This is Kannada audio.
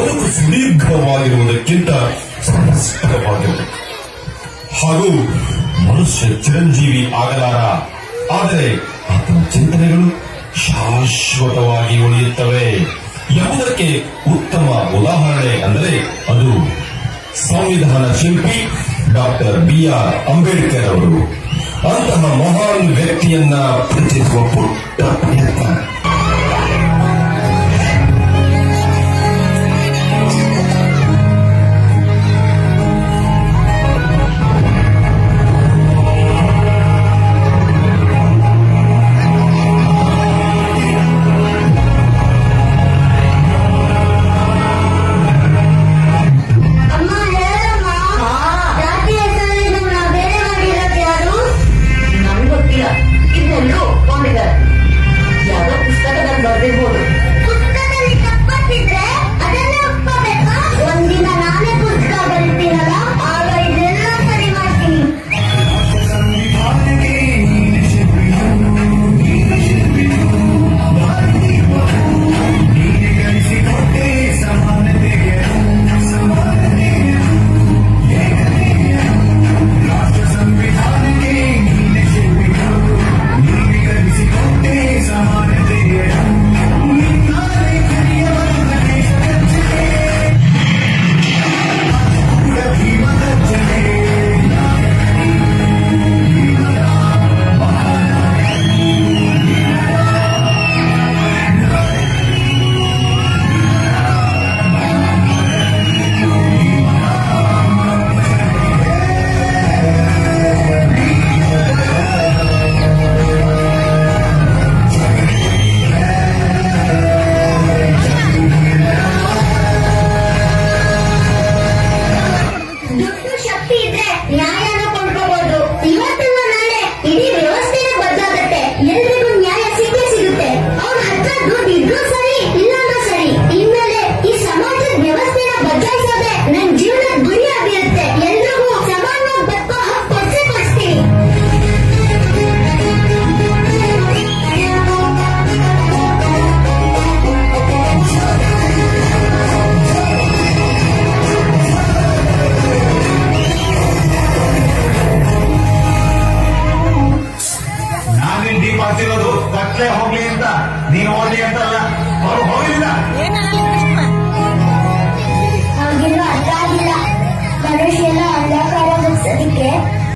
ಬದುಕು ಸುದೀರ್ಘವಾಗಿರುವುದಕ್ಕಿಂತ ಸ್ಪಷ್ಟವಾಗಿರಬೇಕು. ಹಾಗೂ ಮನುಷ್ಯ ಚಿರಂಜೀವಿ ಆಗಲಾರ, ಆದರೆ ಆತನ ಚಿಂತನೆಗಳು ಶಾಶ್ವತವಾಗಿ ಉಳಿಯುತ್ತವೆ ಎಂಬುದಕ್ಕೆ ಉತ್ತಮ ಉದಾಹರಣೆ ಅಂದರೆ ಅದು ಸಂವಿಧಾನ ಶಿಲ್ಪಿ ಡಾಕ್ಟರ್ BR ಅಂಬೇಡ್ಕರ್ ಅವರು. ಅಂತಹ ಮಹಾನ್ ವ್ಯಕ್ತಿಯನ್ನ ಪ್ರೀತಿಸುವ ಪುಟ್ಟ ಪ್ರಯತ್ನ. ಕತ್ಲೆ ಹೋಗ್ಲಿ ಅಂತ ನೀನು ಹೋಗ್ಲಿ ಅಂತಲ್ಲ, ಅವ್ರು ಹೋಗಿಲ್ಲ. ಹಾಗೆಲ್ಲ ಅರ್ಥ ಆಗಿಲ್ಲ. ಮನುಷ್ಯನ ಅಂಧಕಾರ ಮುಗಿಸೋದಿಕ್ಕೆ